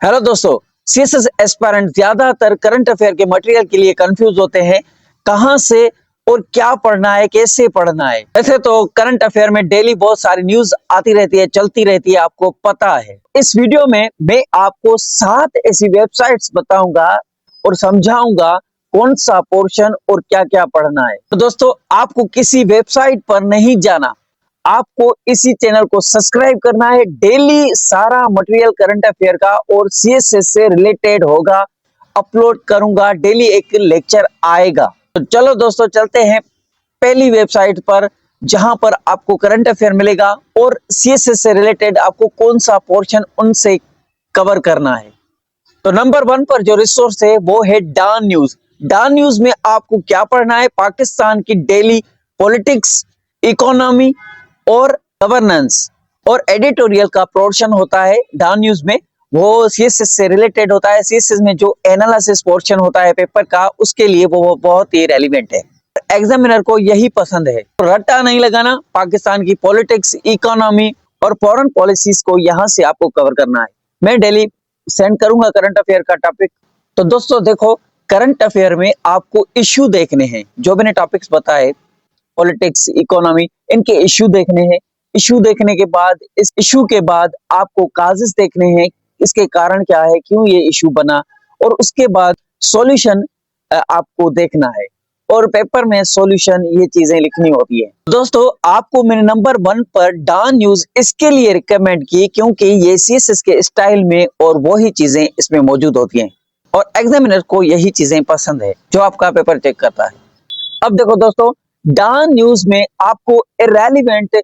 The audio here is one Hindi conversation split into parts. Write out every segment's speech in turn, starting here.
हेलो दोस्तों, सीएसएस एस्पायरेंट ज्यादातर करंट अफेयर के मटेरियल के लिए कंफ्यूज होते हैं। कहां से और क्या पढ़ना है, कैसे पढ़ना है। वैसे तो करंट अफेयर में डेली बहुत सारी न्यूज आती रहती है, चलती रहती है, आपको पता है। इस वीडियो में मैं आपको 7 ऐसी वेबसाइट्स बताऊंगा और समझाऊंगा कौन सा पोर्शन और क्या क्या पढ़ना है। तो दोस्तों, आपको किसी वेबसाइट पर नहीं जाना, आपको इसी चैनल को सब्सक्राइब करना है। डेली सारा मटेरियल करंट अफेयर का और सीएसएस से रिलेटेड होगा, अपलोड करूंगा। डेली एक लेक्चर आएगा। तो चलो दोस्तों, चलते हैं पहली वेबसाइट पर जहां पर आपको करंट अफेयर मिलेगा और सीएसएस से रिलेटेड आपको कौन सा पोर्शन उनसे कवर करना है। तो नंबर 1 पर जो रिसोर्स है वो है डान न्यूज। डान न्यूज में आपको क्या पढ़ना है? पाकिस्तान की डेली पॉलिटिक्स, इकोनॉमी और गवर्नेंस और एडिटोरियल का पोर्शन होता है डान न्यूज में। वो सीएसएस से रिलेटेड होता है। सीएसएस में जो एनालिसिस पोर्शन होता है पेपर का, उसके लिए वो बहुत ही रेलिवेंट है। एग्जामिनर को यही पसंद है। रट्टा नहीं लगाना, पाकिस्तान की पॉलिटिक्स, इकोनॉमी और फॉरेन पॉलिसीज को यहां से आपको कवर करना है। मैं डेली सेंड करूंगा करंट अफेयर का टॉपिक। तो दोस्तों देखो, करंट अफेयर में आपको इश्यू देखने हैं। जो मैंने टॉपिक्स बताए, पॉलिटिक्स, इकोनॉमी, इनके इश्यू देखने हैं। इश्यू देखने के बाद, इस इश्यू के बाद आपको काजेस देखने हैं, इसके कारण क्या है, क्यों ये इश्यू बना, और उसके बाद सॉल्यूशन आपको देखना है। और पेपर में सॉल्यूशन, ये चीजें लिखनी होती है। दोस्तों, आपको मैंने नंबर 1 पर डान न्यूज इसके लिए रिकमेंड की क्योंकि ये सीएसएस के स्टाइल में और वही चीजें इसमें मौजूद होती हैं और एग्जामिनर को यही चीजें पसंद है जो आपका पेपर चेक करता है। अब देखो दोस्तों, डान न्यूज में आपको इररेलेवेंट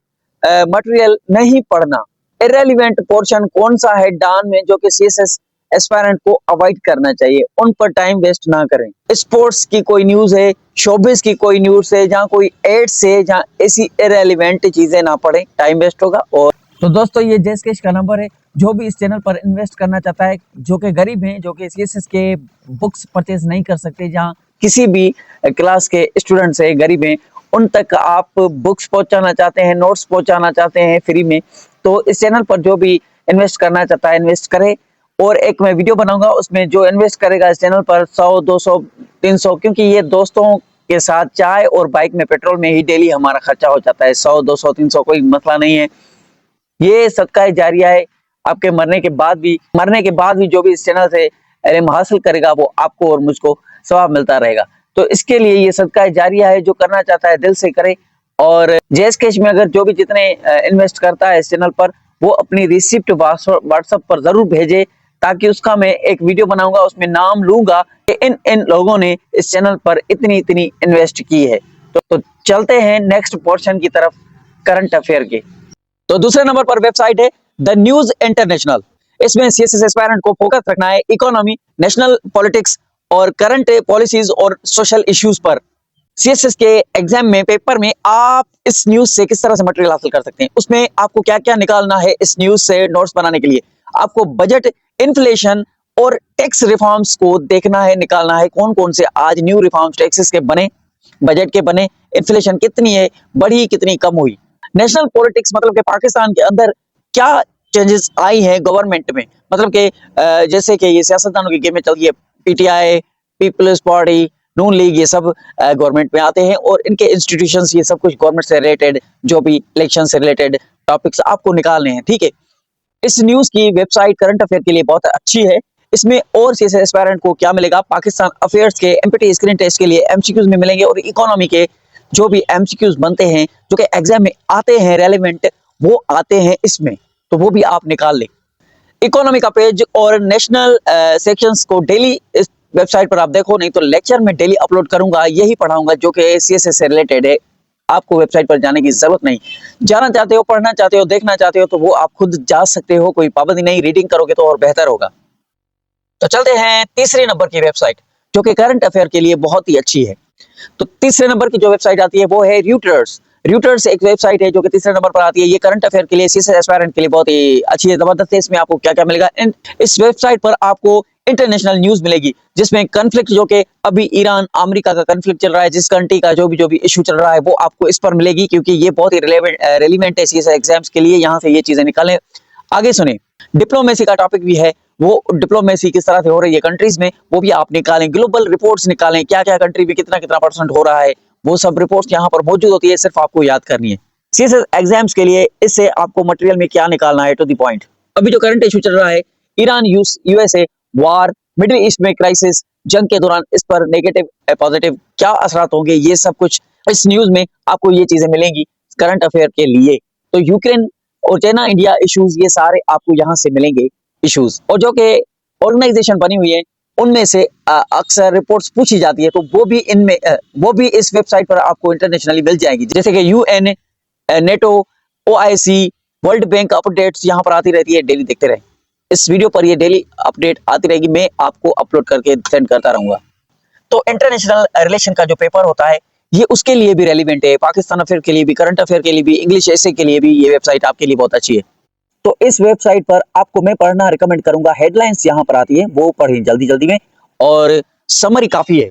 मटेरियल नहीं पढ़ना। इररेलेवेंट पोर्शन कौन सा है डान में, जो कि सीएसएस एस्पायरेंट को अवॉइड करना चाहिए। उन पर टाइम वेस्ट ना करें। स्पोर्ट्स की कोई न्यूज है, शोबिस की कोई न्यूज है, जहाँ कोई एड्स है, जहाँ ऐसी इररेलेवेंट चीजें ना पढ़ें, टाइम वेस्ट होगा। और तो दोस्तों, ये जैसकेश का नंबर है। जो भी इस चैनल पर इन्वेस्ट करना चाहता है, जो कि गरीब हैं, जो कि सीएसएस के बुक्स परचेज नहीं कर सकते, जहाँ किसी भी क्लास के स्टूडेंट से गरीब हैं, उन तक आप बुक्स पहुंचाना चाहते हैं, नोट्स पहुंचाना चाहते हैं फ्री में, तो इस चैनल पर जो भी इन्वेस्ट करना चाहता है इन्वेस्ट करे। और एक मैं वीडियो बनाऊंगा, उसमें जो इन्वेस्ट करेगा इस चैनल पर 100, 200, 300, क्योंकि ये दोस्तों के साथ चाय और बाइक में पेट्रोल में ही डेली हमारा खर्चा हो जाता है। 100, 200, 300 कोई मसला नहीं है। ये सदका जारिया है। आपके मरने के बाद भी जो भी इस चैनल से इल्म हासिल करेगा, वो आपको और मुझको सवाब मिलता रहेगा। तो इसके लिए ये सदका जारिया है। जो करना चाहता है दिल से करे। और जैसकेश में अगर जो भी जितने इन्वेस्ट करता है इस चैनल पर, वो अपनी रिसिप्ट व्हाट्सएप पर जरूर भेजे, ताकि उसका मैं एक वीडियो बनाऊंगा, उसमें नाम लूंगा कि इन इन लोगों ने इस चैनल पर इतनी इतनी इन्वेस्ट की है। तो चलते हैं नेक्स्ट पोर्शन की तरफ, करंट अफेयर के। तो दूसरे नंबर पर वेबसाइट है द न्यूज इंटरनेशनल। इसमें सीएसएस एस्पायरेंट को फोकस रखना है इकोनॉमी, नेशनल पॉलिटिक्स और करंट पॉलिसीज और सोशल इश्यूज पर। सीएसएस के एग्जाम में, पेपर में आप इस न्यूज से किस तरह से मटेरियल हासिल कर सकते हैं, उसमें आपको क्या क्या निकालना है इस न्यूज से नोट्स बनाने के लिए। आपको बजट, इन्फ्लेशन और टैक्स रिफॉर्म्स को देखना है, निकालना है कौन कौन से आज न्यू रिफॉर्म्स टैक्सेस के बने, बजट के बने, इन्फ्लेशन कितनी है, बढ़ी कितनी, कम हुई। नेशनल पॉलिटिक्स मतलब कि पाकिस्तान के अंदर क्या चेंजेस आई हैं गवर्नमेंट में, मतलब कि जैसे कि ये सियासतदानों की गेमें चल रही है, पीटीआई, पीपल्स पार्टी, नून लीग, ये सब गवर्नमेंट में आते हैं और इनके इंस्टीट्यूशंस, ये सब कुछ गवर्नमेंट से रिलेटेड, जो भी इलेक्शन से रिलेटेड टॉपिक्स आपको निकालने हैं, ठीक है। इस न्यूज की वेबसाइट करंट अफेयर के लिए बहुत अच्छी है। इसमें और सीएसएस एस्पायरेंट को क्या मिलेगा, पाकिस्तान अफेयर्स के एमपीटी स्क्रीन टेस्ट के लिए एमसीक्यूज में मिलेंगे, और इकोनॉमी के जो भी एमसीक्यूज बनते हैं, जो कि एग्जाम में आते हैं रेलेवेंट, वो आते हैं इसमें, तो वो भी आप निकाल लें। इकोनॉमी का पेज और नेशनल सेक्शंस को डेली इस वेबसाइट पर आप देखो, नहीं तो लेक्चर में डेली अपलोड करूंगा, यही पढ़ाऊंगा जो कि सीएसएस से रिलेटेड है। आपको वेबसाइट पर जाने की जरूरत नहीं। जाना चाहते हो, पढ़ना चाहते हो, देखना चाहते हो, तो वो आप खुद जा सकते हो, कोई पाबंदी नहीं। रीडिंग करोगे तो और बेहतर होगा। तो चलते हैं तीसरे नंबर की वेबसाइट, जो कि करंट अफेयर के लिए बहुत ही अच्छी है। तो तीसरे नंबर की जो वेबसाइट आती है वो है र्यूटर्स। र्यूटर्स एक वेबसाइट है जो कि तीसरे नंबर पर आती है। ये करंट अफेयर के लिए, सीएसएस एस्पायरेंट के लिए बहुत ही अच्छी है, जबरदस्त है। इसमें आपको क्या क्या मिलेगा, इस वेबसाइट पर आपको इंटरनेशनल न्यूज मिलेगी, जिसमें कन्फ्लिक्ट, जो कि अभी ईरान अमेरिका का कन्फ्लिक्ट चल रहा है, जिस कंट्री का जो भी इशू चल रहा है, वो आपको इस पर मिलेगी, क्योंकि ये बहुत ही रेलिवेंट है सीएसएस एग्जाम्स के लिए। यहाँ से ये चीजें निकालें। आगे सुने, डिप्लोमेसी का टॉपिक भी है वो डिप्लोमेसी किस तरह से हो रही है कंट्रीज में, वो भी आप निकालें। ग्लोबल रिपोर्ट्स निकालें, क्या क्या कंट्री में कितना कितना परसेंट हो रहा है, वो सब रिपोर्ट्स यहाँ पर मौजूद होती है, सिर्फ आपको याद करनी है। सीएसएस एग्जाम्स के लिए इससे आपको मटेरियल में क्या निकालना है, टू द पॉइंट। अभी जो करंट इशू चल रहा है, ईरान यूएसए वार, मिडिल ईस्ट में क्राइसिस, जंग के दौरान इस पर नेगेटिव पॉजिटिव क्या असरात होंगे, ये सब कुछ इस न्यूज में आपको ये चीजें मिलेंगी करंट अफेयर के लिए। तो यूक्रेन और चाइना इंडिया इश्यूज, ये सारे आपको यहाँ से मिलेंगे इश्यूज। और जो कि ऑर्गेनाइजेशन बनी हुई है उनमें से अक्सर रिपोर्ट्स पूछी जाती है, तो वो भी इस वेबसाइट पर आपको इंटरनेशनली मिल जाएगी, जैसे कि UN, NATO, OIC, world bank updates यहाँ पर आती रहती है। डेली देखते रहे, इस वीडियो पर ये डेली अपडेट आती रहेगी, मैं आपको अपलोड करके सेंड करता रहूंगा। तो इंटरनेशनल रिलेशन का जो पेपर होता है ये उसके लिए भी रेलिवेंट है, पाकिस्तान अफेयर के लिए भी, करंट अफेयर के लिए भी, इंग्लिश एसे के लिए भी ये वेबसाइट आपके लिए बहुत अच्छी है। तो इस वेबसाइट पर आपको मैं पढ़ना रिकमेंड करूंगा। हेडलाइंस यहाँ पर आती है, वो पढ़ें जल्दी जल्दी में, और समरी काफी है।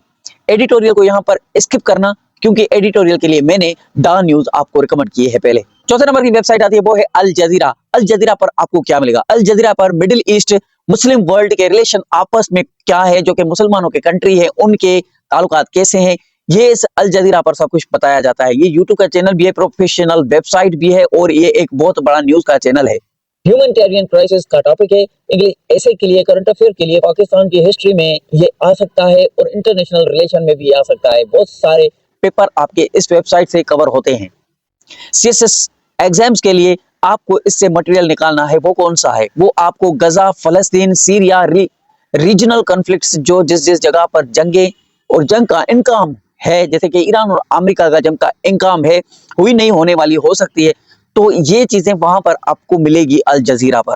एडिटोरियल को यहाँ पर स्किप करना, क्योंकि एडिटोरियल के लिए मैंने द न्यूज आपको रिकमेंड किए है पहले। चौथे नंबर की वेबसाइट आती है, वो है अल जजीरा। अल जजीरा पर आपको क्या मिलेगा? अल जजीरा पर मिडिल ईस्ट मुस्लिम वर्ल्ड के रिलेशन आपस में क्या है, जो कि मुसलमानों के कंट्री है, उनके ताल्लुकात कैसे हैं, ये इस अल जजीरा पर सब कुछ बताया जाता है। ये यूट्यूब का चैनल भी है, प्रोफेशनल वेबसाइट भी है, और ये एक बहुत बड़ा न्यूज का चैनल है। ह्यूमैनिटेरियन क्राइसिस का टॉपिक है। इंग्लिश ऐसे के लिए, करंट अफेयर के लिए, पाकिस्तान की हिस्ट्री में ये आ सकता है, और इंटरनेशनल रिलेशन में भी आ सकता है। बहुत सारे पेपर आपके इस वेबसाइट से कवर होते हैं। सीएसएस एग्जाम्स के लिए आपको इससे मटेरियल निकालना है, वो कौन सा है? वो आपको गजा, फलस्तीन, सीरिया, रीजनल कॉन्फ्लिक्ट्स, जो जिस जिस जगह पर जंगे और जंग का इनकाम है, जैसे कि ईरान और अमेरिका का जंग का इनकाम है, हुई नहीं होने वाली हो सकती है, तो ये चीजें वहां पर आपको मिलेगी अल जजीरा पर।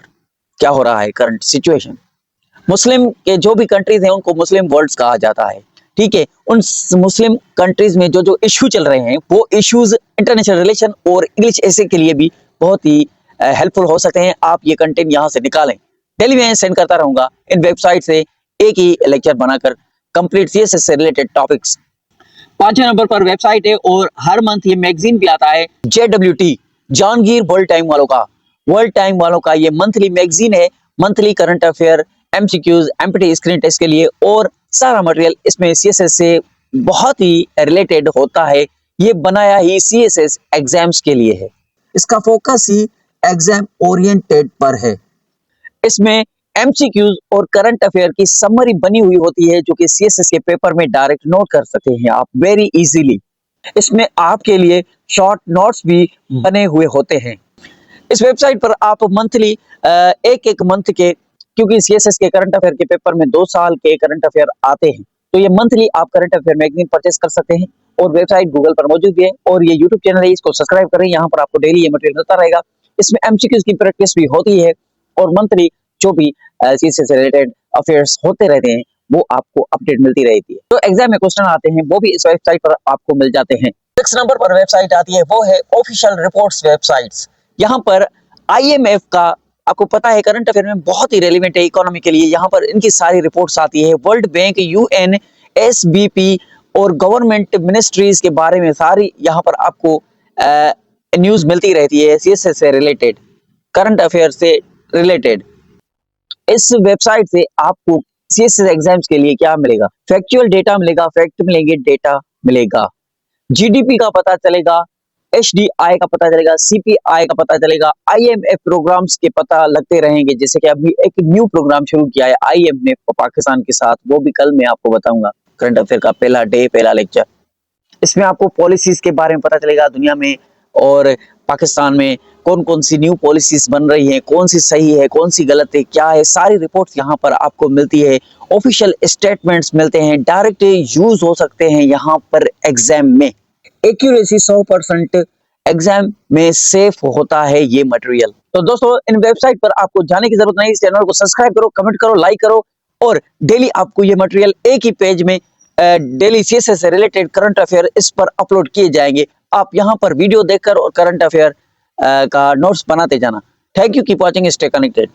क्या हो रहा है करंट सिचुएशन, मुस्लिम के जो भी कंट्रीज हैं उनको मुस्लिम वर्ल्ड्स कहा जाता है, ठीक है। उन मुस्लिम कंट्रीज में जो जो इश्यू चल रहे हैं, वो इश्यूज इंटरनेशनल रिलेशन और इंग्लिश ऐसे के लिए भी बहुत ही हेल्पफुल हो सकते हैं। आप ये कंटेंट यहाँ से निकालें। डेली मैं सेंड करता रहूंगा इन वेबसाइट से एक ही लेक्चर बनाकर, कंप्लीट सीएसएस से रिलेटेड टॉपिक्स। पांचवें नंबर पर वेबसाइट है, और हर मंथ ये मैगजीन भी आता है, JWT, जहांगीर वर्ल्ड टाइम वालों का। वर्ल्ड टाइम वालों का ये मंथली मैगजीन है, monthly current affair, MCQs, MPT screen test के लिए, और सारा मटेरियल इसमें सीएसएस से बहुत ही रिलेटेड होता है। ये बनाया ही सीएसएस एग्जाम्स के लिए है, इसका फोकस ही एग्जाम ओरिएंटेड पर है। इसमें एमसीक्यूज और करंट अफेयर की समरी बनी हुई होती है, जो कि सीएसएस के पेपर में डायरेक्ट नोट कर सकते हैं आप वेरी इजीली। इसमें आपके लिए शॉर्ट नोट्स भी बने हुए होते हैं। इस वेबसाइट पर आप मंथली एक एक मंथ के, क्योंकि सीएसएस के करंट अफेयर के पेपर में 2 साल के करंट अफेयर आते हैं, तो ये मंथली आप करंट अफेयर मैगजीन परचेस कर सकते हैं। और वेबसाइट गूगल पर मौजूद भी है, और ये यूट्यूब चैनल है, इसको सब्सक्राइब करें। यहाँ पर आपको डेली ये मटेरियल मिलता रहेगा। इसमें एमसीक्यूज की प्रैक्टिस भी होती है, और मंथली जो भी सीएसएस से रिलेटेड अफेयर्स होते रहते हैं, वो आपको अपडेट मिलती रहती है। तो एग्जाम में क्वेश्चन आते हैं, वो भी इस वेबसाइट पर आपको मिल जाते हैं। 6 नंबर पर वेबसाइट आती है, वो है ऑफिशियल रिपोर्ट्स वेबसाइट्स। यहाँ पर आईएमएफ का, आपको पता है करंट अफेयर में बहुत ही रेलिवेंट है इकोनॉमी के लिए, यहाँ पर इनकी सारी रिपोर्ट्स आती है। वर्ल्ड बैंक, यूएन, एसबीपी और गवर्नमेंट मिनिस्ट्रीज के बारे में सारी यहाँ पर आपको न्यूज मिलती रहती है, सीएसएस से रिलेटेड, करंट अफेयर से रिलेटेड। इस वेबसाइट से आपको सीएसएस एग्जाम्स के लिए क्या मिलेगा? फैक्चुअल डेटा मिलेगा, फैक्ट मिलेंगे, डेटा मिलेगा, जीडीपी का पता चलेगा, एचडीआई का पता चलेगा, सीपीआई का पता चलेगा, आईएमएफ प्रोग्राम्स के पता लगते रहेंगे। जैसे कि अभी एक न्यू प्रोग्राम शुरू किया है आईएमएफ पाकिस्तान के साथ, वो भी कल मैं आपको बताऊंगा। करंट अफेयर का पहला डे, पहला लेक्चर। इसमें आपको पॉलिसीज के बारे में पता चलेगा, दुनिया में और पाकिस्तान में कौन कौन सी न्यू पॉलिसीज बन रही हैं, कौन सी सही है, कौन सी गलत है, क्या है, सारी रिपोर्ट्स यहाँ पर आपको मिलती है। ऑफिशियल स्टेटमेंट्स मिलते हैं, डायरेक्ट यूज हो सकते हैं यहाँ पर एग्जाम में। एक्यूरेसी 100% एग्जाम में सेफ होता है ये मटेरियल। तो दोस्तों, इन वेबसाइट पर आपको जाने की जरूरत नहीं, इस चैनल को सब्सक्राइब करो, कमेंट करो, लाइक करो, और डेली आपको ये मटेरियल एक ही पेज में डेली सीएसएस से रिलेटेड करंट अफेयर इस पर अपलोड किए जाएंगे। आप यहाँ पर वीडियो देखकर और करंट अफेयर का नोट्स बनाते जाना। Thank you, keep watching, stay connected.